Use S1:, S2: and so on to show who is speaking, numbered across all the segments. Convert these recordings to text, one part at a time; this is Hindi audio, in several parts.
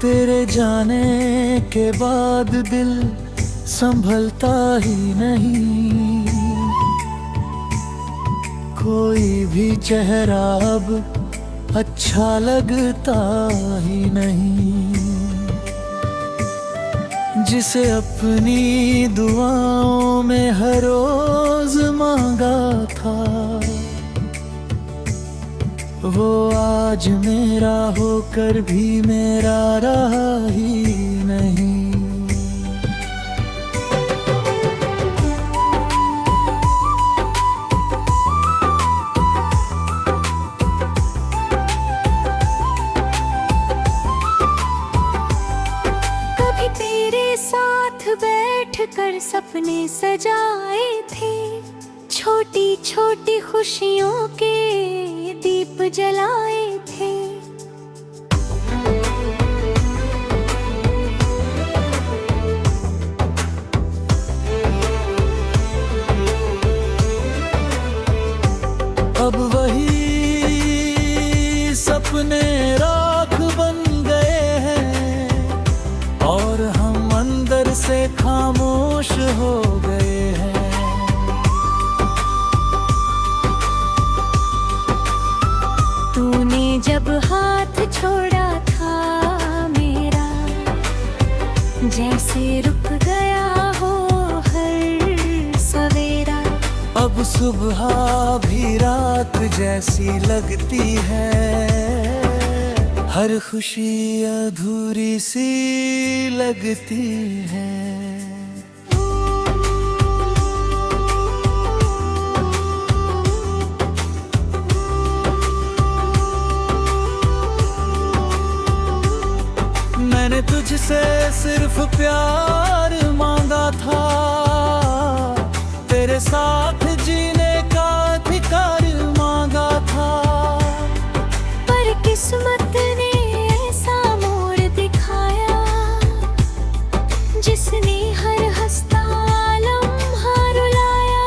S1: तेरे जाने के बाद दिल संभलता ही नहीं। कोई भी चेहरा अब अच्छा लगता ही नहीं। जिसे अपनी दुआओं में हर रोज मांगा था, वो आज मेरा होकर भी मेरा रहा ही नहीं।
S2: कर सपने सजाए थे, छोटी छोटी खुशियों के दीप जलाए थे।
S1: अब वही सपने राख बन गए हैं और हम अंदर से खामोश हो गए हैं।
S2: तूने जब हाथ छोड़ा था मेरा, जैसे रुक गया हो हर सवेरा।
S1: अब सुबह भी रात जैसी लगती है, हर खुशी अधूरी सी लगती है। मैंने तुझसे सिर्फ प्यार मांगा था, तेरे साथ जीने का अधिकार मांगा था।
S2: पर किस्मत ने ऐसा मोड़ दिखाया, जिसने हर हंसता लम्हा रुलाया।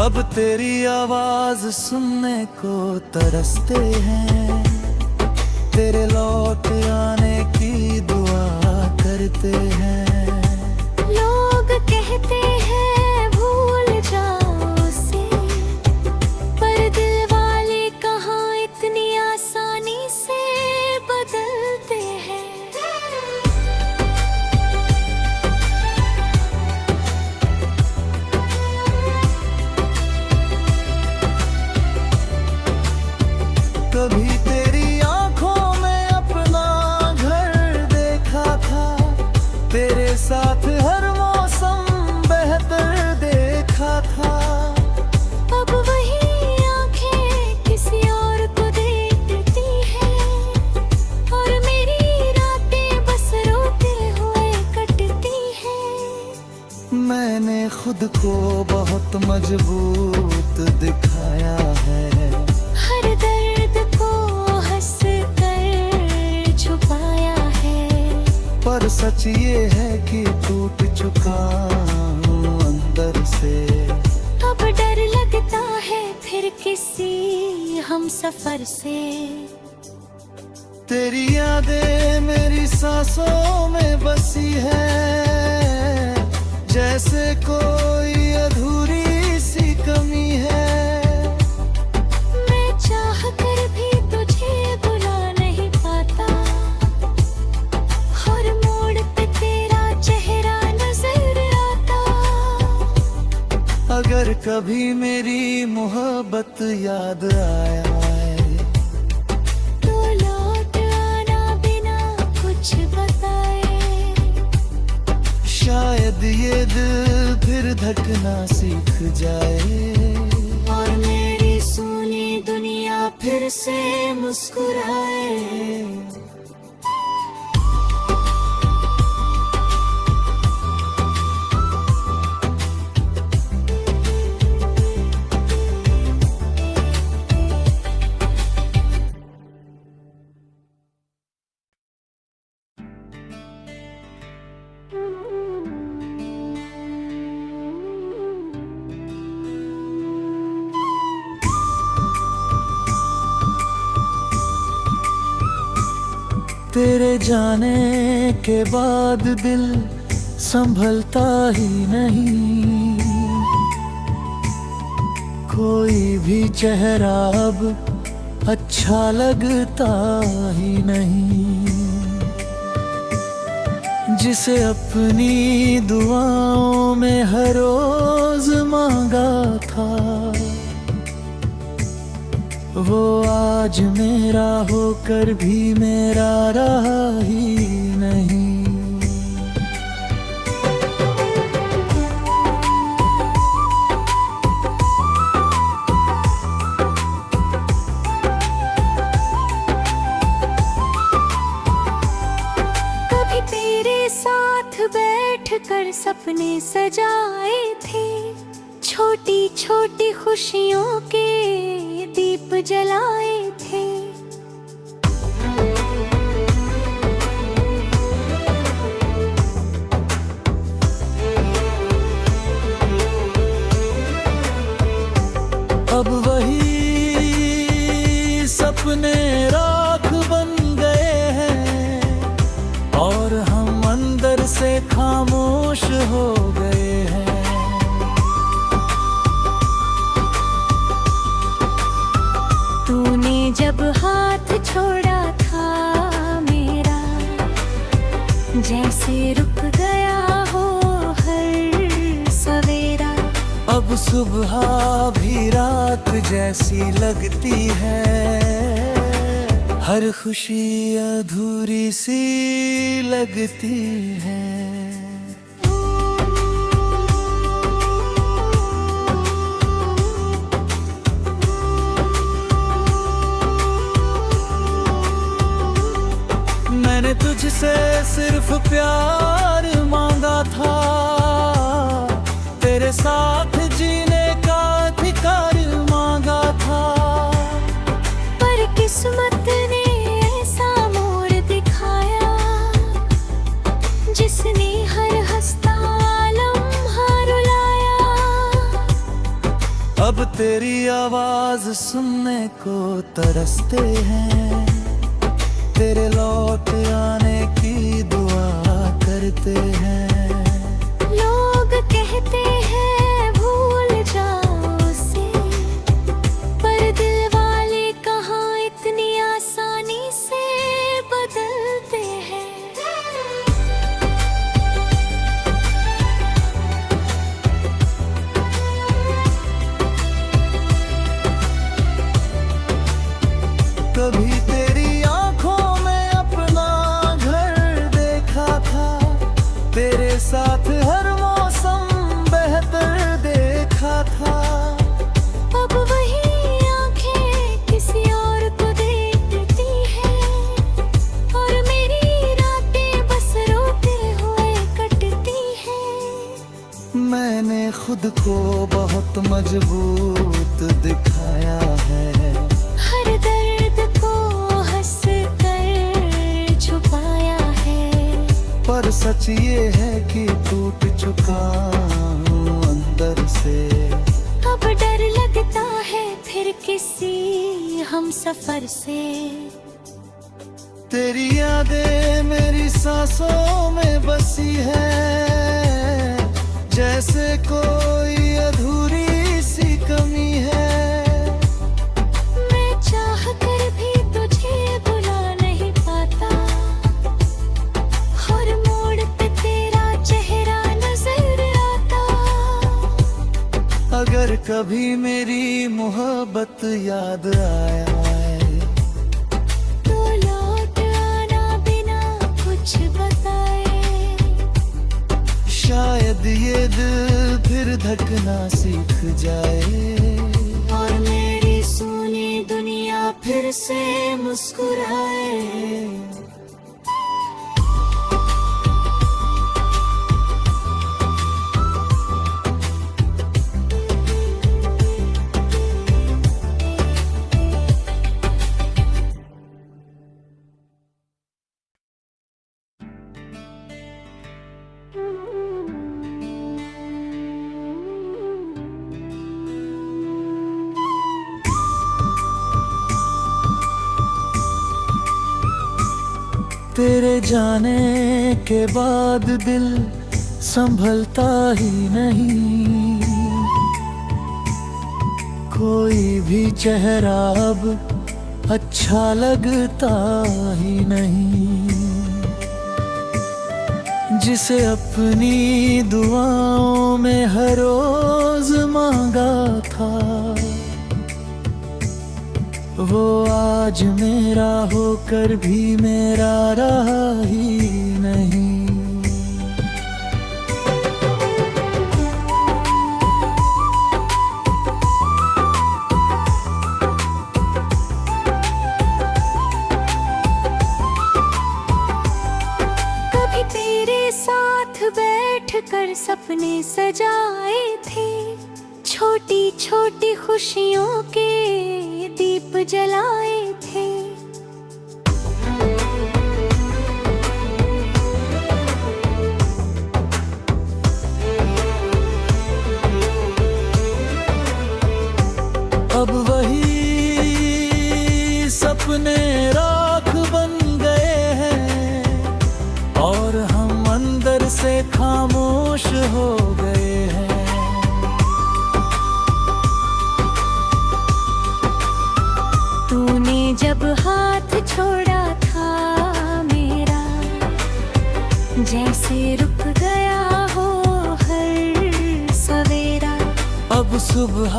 S1: अब तेरी आवाज सुनने को तरसते हैं, तेरे लौट आने की दुआ करते हैं।
S2: लोग कहते हैं भूल जाओ उसे, पर दिल वाले कहाँ इतनी आसानी से बदलते हैं।
S1: कभी तेरी आंखों में अपना घर देखा था, तेरे साथ हर मौसम बेहतर देखा था।
S2: अब वही आंखें किसी और को देखती हैं, और मेरी रातें बस रोते हुए कटती हैं।
S1: मैंने खुद को बहुत मजबूत दिखाया है,
S2: हर दर्द को हंस कर छुपाया है।
S1: पर सच ये है कि टूट चुका हूँ अंदर से।
S2: अब डर लगता है फिर किसी हम सफर से।
S1: तेरी यादें मेरी सांसों में बसी है, जैसे कोई अधूरी सी कमी है।
S2: मैं चाह कर भी तुझे बुला नहीं पाता, हर मोड़ पे तेरा चेहरा नजर आता।
S1: अगर कभी मेरी मोहब्बत याद आया
S2: तो लौट आना बिना कुछ बताए।
S1: शायद ये दिल फिर धड़कना सीख जाए,
S2: और मेरी सोनी दुनिया फिर से मुस्कुराए।
S1: तेरे जाने के बाद दिल संभलता ही नहीं, कोई भी चेहरा अब अच्छा लगता ही नहीं। जिसे अपनी दुआओं में हर रोज मांगा था, वो आज मेरा होकर भी मेरा रहा ही नहीं।
S2: कभी तेरे साथ बैठकर सपने सजाए थे, छोटी छोटी खुशियों के दीप जलाए थे।
S1: अब वही सपने राख बन गए हैं और हम अंदर से खामोश हो गए हैं।
S2: तूने जब हाथ छोड़ा था मेरा, जैसे रुक गया हो हर सवेरा।
S1: अब सुबह भी रात जैसी लगती है, हर खुशी अधूरी सी लगती है। मैंने तुझसे सिर्फ प्यार मांगा था, तेरे साथ जीने का अधिकार मांगा था।
S2: पर किस्मत ने ऐसा मोड़ दिखाया, जिसने हर हंसता लम्हा रुलाया।
S1: अब तेरी आवाज सुनने को तरसते हैं, तेरे लौट आने की दुआ करते हैं।
S2: लोग कहते हैं भूल जाओ उसे, पर दिल वाले कहाँ इतनी आसानी से बदलते हैं।
S1: कभी तेरी आंखों में अपना घर देखा था, तेरे साथ हर मौसम बेहतर देखा था।
S2: अब वही आंखें किसी और को देखती हैं, और मेरी रातें बस रोते हुए कटती हैं।
S1: मैंने खुद को बहुत मजबूत दिखाया है,
S2: हर दर्द को हंस कर छुपाया है।
S1: पर सच ये है कि टूट चुका हूँ अंदर से।
S2: अब डर लगता है फिर किसी हम सफर से।
S1: तेरी यादें मेरी सांसों में बसी है, जैसे कोई अधूरी सी कमी है।
S2: मैं चाह कर भी तुझे बुला नहीं पाता, हर मोड़ पे तेरा चेहरा नजर आता।
S1: अगर कभी मेरी मोहब्बत याद आए,
S2: तो लौट आना बिना कुछ बताए।
S1: शायद ये दिल फिर धड़कना सीख जाए,
S2: और मेरी सुनी दुनिया फिर से मुस्कुराए।
S1: तेरे जाने के बाद दिल संभलता ही नहीं, कोई भी चेहरा अब अच्छा लगता ही नहीं। जिसे अपनी दुआओं में हर रोज मांगा था, वो आज मेरा होकर भी मेरा रहा ही नहीं।
S2: कभी तेरे साथ बैठकर सपने सजाए थे, छोटी छोटी खुशियों के दीप जलाए थे।
S1: अब वही सपने राख बन गए हैं और हम अंदर से खामोश हो गए हैं।
S2: तूने जब हाथ छोड़ा था मेरा, जैसे रुक गया हो हर सवेरा।
S1: अब सुबह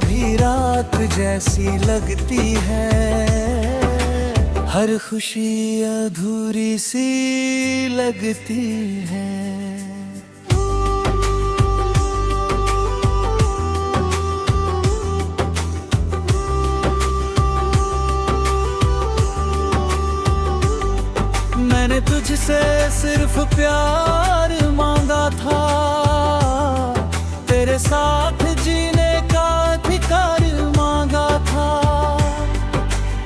S1: भी रात जैसी लगती है, हर खुशी अधूरी सी लगती है। मैंने तुझसे सिर्फ प्यार मांगा था, तेरे साथ जीने का अधिकार मांगा था।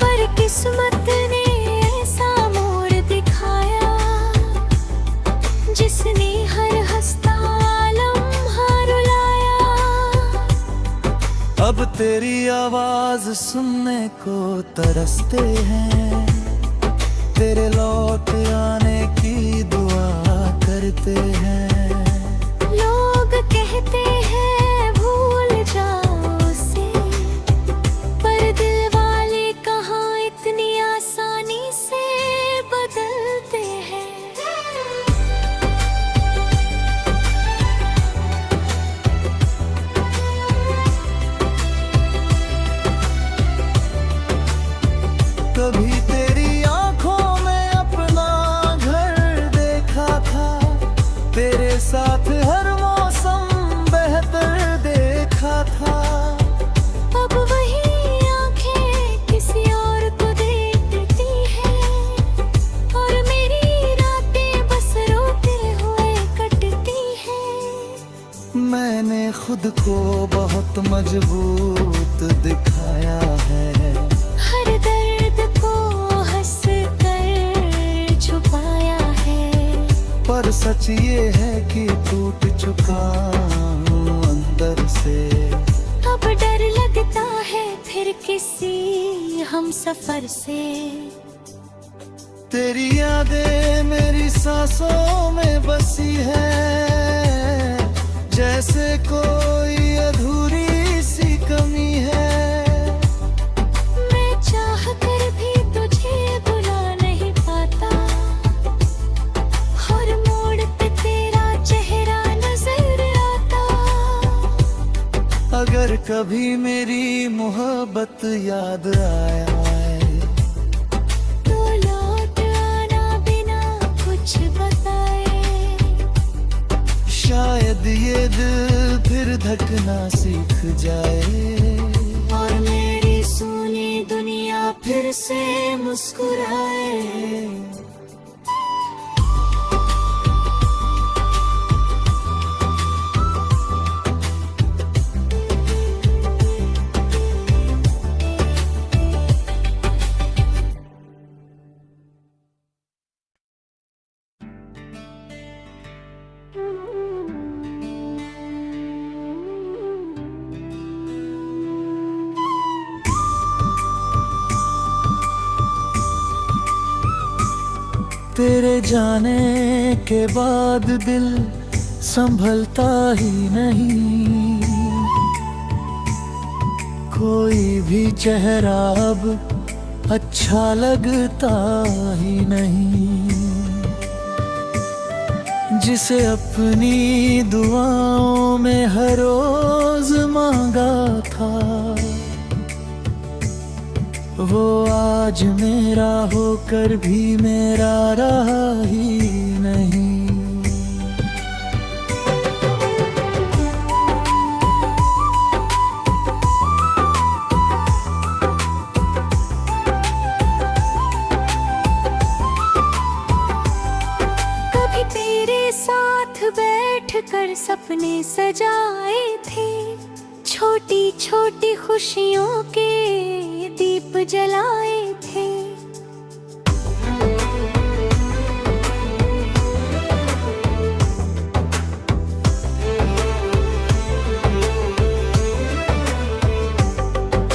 S2: पर किस्मत ने ऐसा मोड़ दिखाया, जिसने हर हंसता लम्हा रुलाया।
S1: अब तेरी आवाज सुनने को तरसते हैं, तेरे लौट आने की दुआ करते हैं।
S2: लोग कहते हैं भूल जाओ उसे, पर दिल वाले कहाँ इतनी आसानी से बदलते हैं।
S1: कभी तेरी आंखों में अपना घर देखा था, तेरे साथ हर मौसम बेहतर देखा था।
S2: अब वही आंखें किसी और को देखती हैं, और मेरी रातें बस रोते हुए कटती हैं।
S1: मैंने खुद को बहुत मजबूत दिखाया है,
S2: हर दर्द को हंस कर छुपाया है।
S1: पर सच ये है कि टूट चुका हूँ अंदर से।
S2: अब डर लगता है फिर किसी हम सफर से।
S1: तेरी यादें मेरी सांसों में बसी है, जैसे कोई अधूरी सी कमी है।
S2: मैं चाह कर भी तुझे बुला नहीं पाता, हर मोड़ पे तेरा चेहरा नजर आता।
S1: अगर कभी मेरी मोहब्बत याद आए,
S2: तो लौट आना बिना कुछ बताए।
S1: शायद ये दिल फिर धड़कना सीख जाए,
S2: और मेरी सुनी दुनिया फिर से मुस्कुराए।
S1: तेरे जाने के बाद दिल संभलता ही नहीं, कोई भी चेहरा अब अच्छा लगता ही नहीं। जिसे अपनी दुआओं में हर रोज मांगा था, वो आज मेरा होकर भी मेरा रहा ही नहीं।
S2: कभी तेरे साथ बैठकर सपने सजाए थे, छोटी छोटी खुशियों के दीप जलाए थे।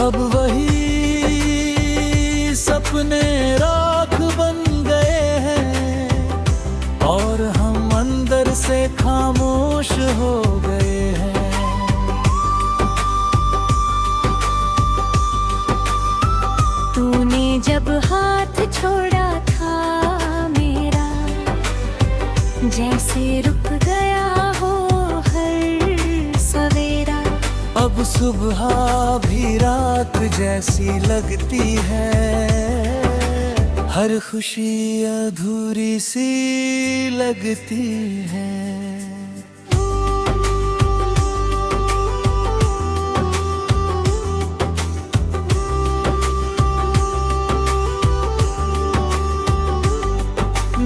S1: अब वही सपने राख बन गए हैं और हम अंदर से खामोश हो गए हैं।
S2: तूने जब हाथ छोड़ा था मेरा, जैसे रुक गया हो हर सवेरा।
S1: अब सुबह भी रात जैसी लगती है, हर खुशी अधूरी सी लगती है।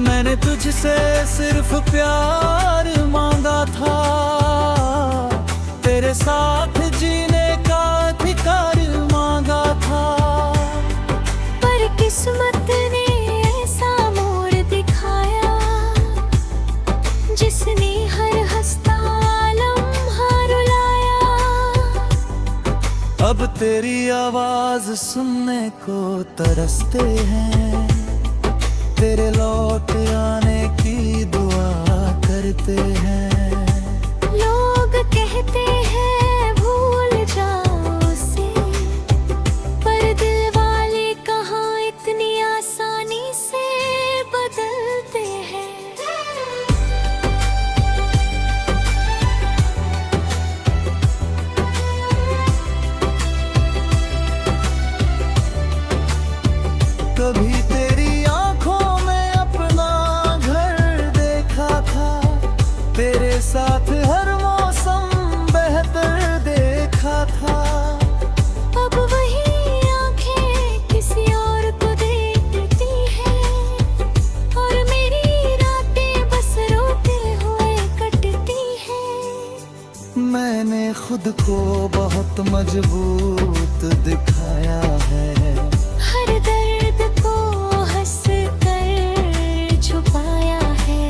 S1: मैंने तुझसे सिर्फ प्यार मांगा था, तेरे साथ जीने का अधिकार मांगा था।
S2: पर किस्मत ने ऐसा मोड़ दिखाया, जिसने हर हंसता लम्हा रुलाया।
S1: अब तेरी आवाज सुनने को तरसते हैं, तेरे लौट आने की दुआ करते हैं।
S2: लोग कहते हैं भूल जाओ उसे, पर दिल वाले कहाँ इतनी आसानी से बदलते हैं।
S1: कभी तेरी आंखों में अपना घर देखा था, तेरे साथ हर मौसम बेहतर देखा था।
S2: अब वही आंखें किसी और को देखती हैं, और मेरी रातें बस रोते हुए कटती हैं।
S1: मैंने खुद को बहुत मजबूत दिखाया है,
S2: हर दर्द को हंस कर छुपाया है।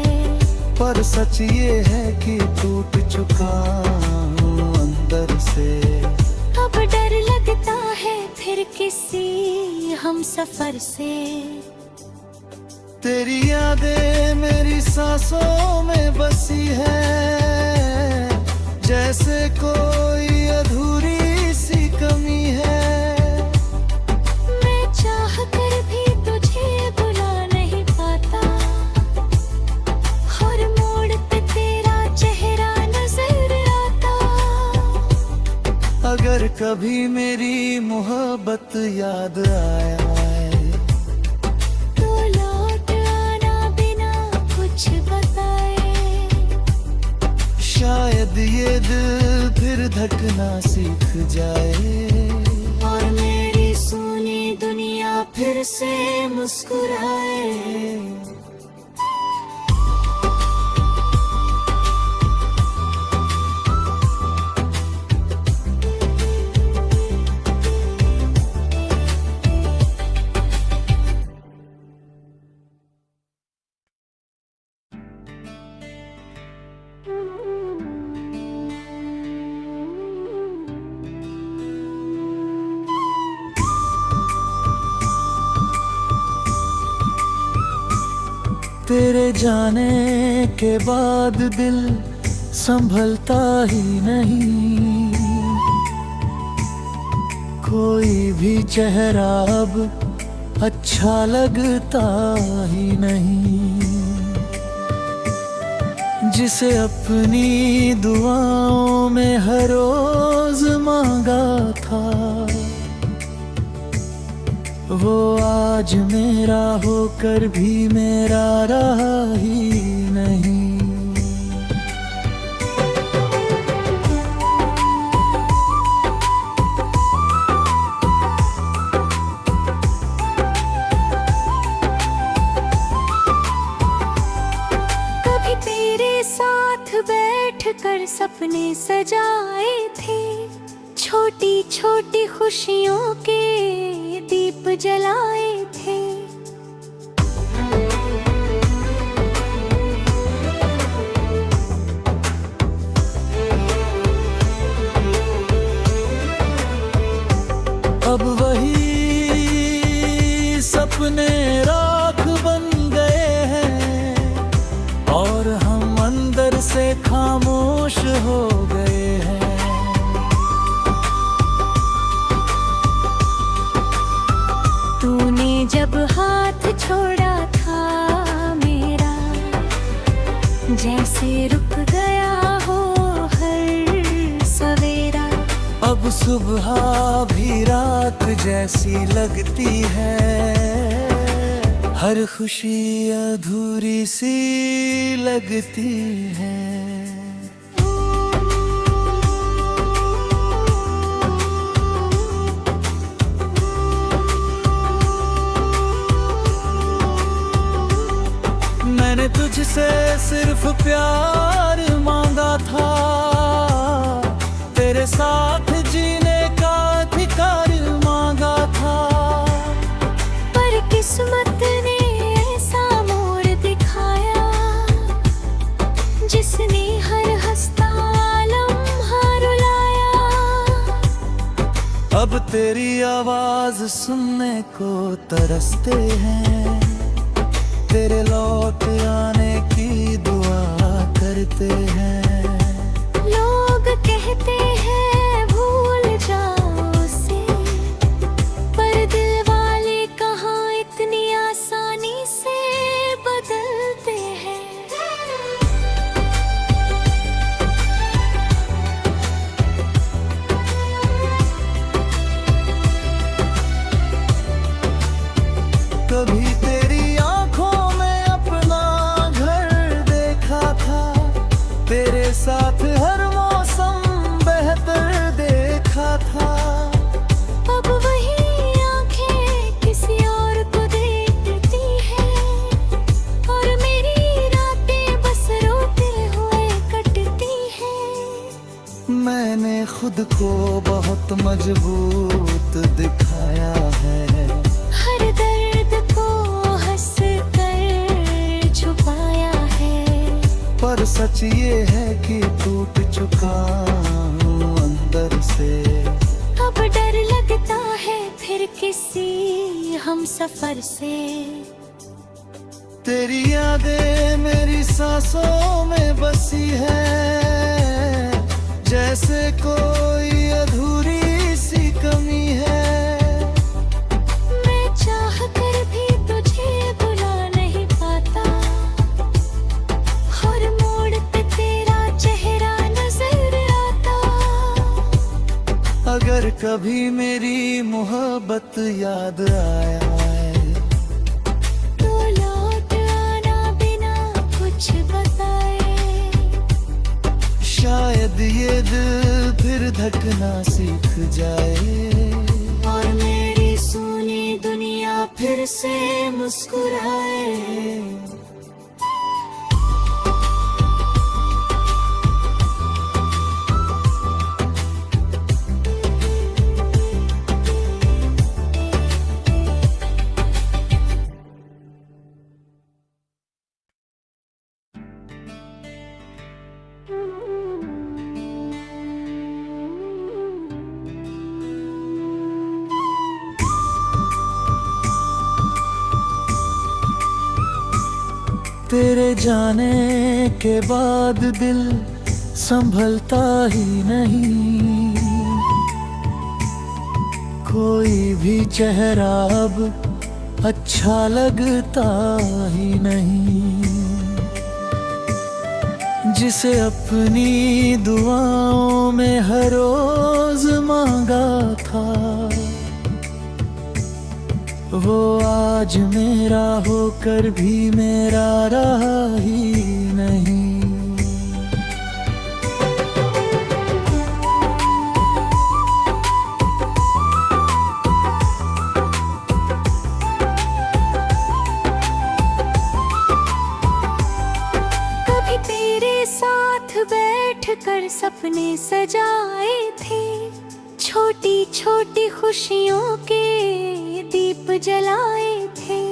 S1: पर सच ये है कि टूट चुका हूँ अंदर से।
S2: अब डर लगता है फिर किसी हम सफर से।
S1: तेरी यादें मेरी सांसों में बसी है, जैसे कोई अधूरी सी कमी है।
S2: मैं चाह कर भी तुझे बुला नहीं पाता, हर मोड़ पे तेरा चेहरा नजर आता।
S1: अगर कभी मेरी मोहब्बत याद आए,
S2: तो लौट आना बिना कुछ बताए।
S1: शायद ये दिल फिर धड़कना सीख जाए,
S2: और मेरी सोनी दुनिया फिर से मुस्कुराए।
S1: तेरे जाने के बाद दिल संभलता ही नहीं, कोई भी चेहरा अब अच्छा लगता ही नहीं। जिसे अपनी दुआओं में हर रोज मांगा था, वो आज मेरा होकर भी मेरा रहा ही नहीं।
S2: बैठकर सपने सजाए थे, छोटी छोटी खुशियों के दीप जलाए थे।
S1: अब वही सपने राख बन गए हैं और हम अंदर से खामोश हो गए हैं।
S2: तूने जब हाथ छोड़ा था मेरा, जैसे रुक गया हो हर सवेरा।
S1: अब सुबह भी रात जैसी लगती है, हर खुशी अधूरी सी लगती है। मैंने तुझसे सिर्फ प्यार मांगा था, तेरे साथ जीने का अधिकार मांगा था।
S2: पर किस्मत ने ऐसा मोड़ दिखाया, जिसने हर हंसता लम्हा रुलाया।
S1: अब तेरी आवाज सुनने को तरसते हैं, तेरे लौट आने की दुआ करते हैं।
S2: लोग कहते हैं भूल जाओ उसे, पर दिल वाले कहाँ इतनी आसानी से बदलते हैं।
S1: कभी तेरी आंखों में अपना घर देखा था, तेरे साथ हर मौसम बेहतर देखा था।
S2: अब वही आंखें किसी और को देखती हैं, और मेरी रातें बस रोते हुए कटती हैं।
S1: मैंने खुद को बहुत मजबूत दिखाया है,
S2: हर दर्द को हंस कर छुपाया है।
S1: पर सच ये है कि टूट चुका हूँ अंदर से।
S2: अब डर लगता है फिर किसी हम सफर से।
S1: तेरी यादें मेरी सांसों में बसी है, जैसे कोई अधूरी सी कमी है।
S2: मैं चाह कर भी तुझे बुला नहीं पाता, हर मोड़ पे तेरा चेहरा नजर आता।
S1: अगर कभी मेरी मोहब्बत याद आए,
S2: तो लौट आना बिना कुछ बताए।
S1: शायद ये दिल फिर धड़कना सीख जाए,
S2: और मेरी सुनी दुनिया फिर से मुस्कुराए।
S1: तेरे जाने के बाद दिल संभलता ही नहीं, कोई भी चेहरा अब अच्छा लगता ही नहीं। जिसे अपनी दुआओं में हर रोज मांगा था, वो आज मेरा होकर भी मेरा रहा ही नहीं।
S2: कभी तेरे साथ बैठकर सपने सजाए थे, छोटी छोटी खुशियों के दीप जलाए थे।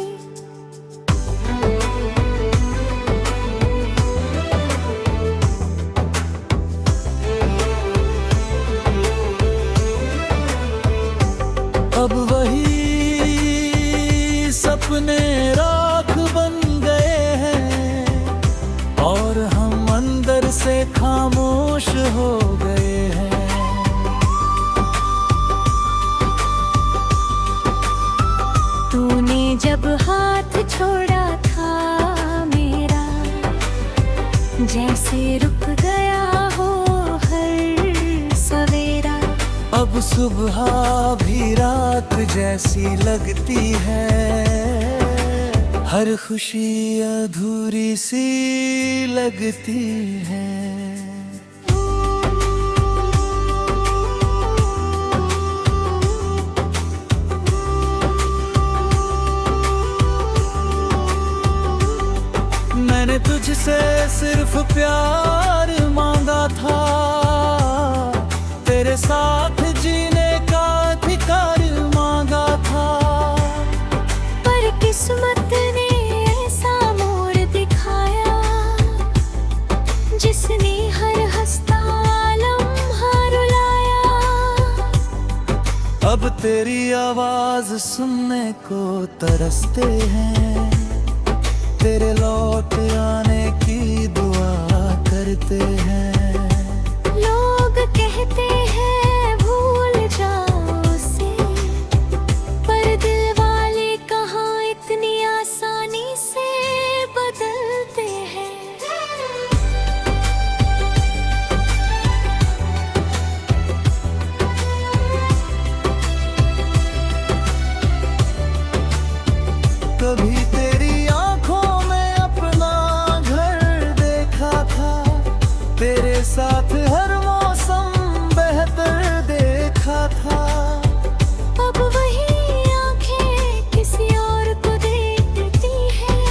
S1: अब वही सपने राख बन गए हैं और हम अंदर से खामोश हो गए हैं।
S2: तूने जब हाथ छोड़ा था मेरा, जैसे रुक गया हो हर सवेरा।
S1: अब सुबह भी रात जैसी लगती है, हर खुशी अधूरी सी लगती है। मैंने तुझसे सिर्फ प्यार मांगा था, तेरे साथ जीने का अधिकार मांगा था।
S2: पर किस्मत ने ऐसा मोड़ दिखाया, जिसने हर हंसता लम्हा रुलाया।
S1: अब तेरी आवाज सुनने को तरसते हैं, तेरे लौट आने की दुआ करते हैं।
S2: लोग कहते हैं भूल जाओ उसे, पर दिल वाले कहाँ इतनी आसानी से बदलते हैं।
S1: कभी तेरी आंखों में अपना घर देखा था, तेरे साथ हर मौसम बेहतर देखा था।
S2: अब वही आंखें किसी और को देखती हैं,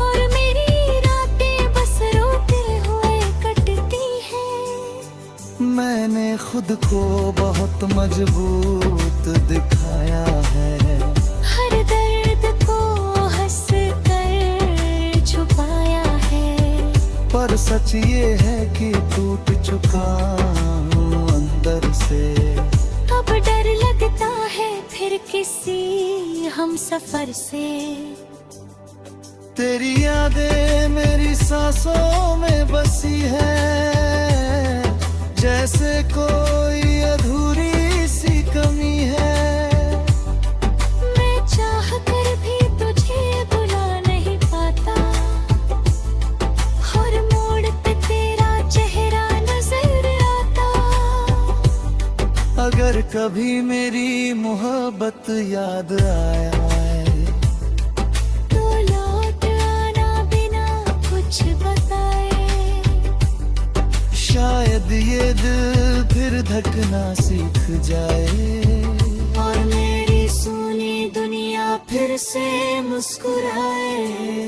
S2: और मेरी रातें बस रोते हुए कटती हैं।
S1: मैंने खुद को बहुत मजबूत दिखाया है,
S2: हर दर्द को हंस कर छुपाया है।
S1: पर सच ये है कि टूट चुका हूँ अंदर से।
S2: अब डर लगता है फिर किसी हम सफर से।
S1: तेरी यादें मेरी सांसों में बसी है, जैसे कोई अधूरी सी कमी है।
S2: मैं चाह कर भी तुझे बुला नहीं पाता, हर मोड़ पे तेरा चेहरा नजर आता।
S1: अगर कभी मेरी मोहब्बत याद आए,
S2: तो लौट आना बिना कुछ बताए।
S1: शायद ये दिल फिर धड़कना सीख जाए,
S2: और मेरी सुनी दुनिया फिर से मुस्कुराए।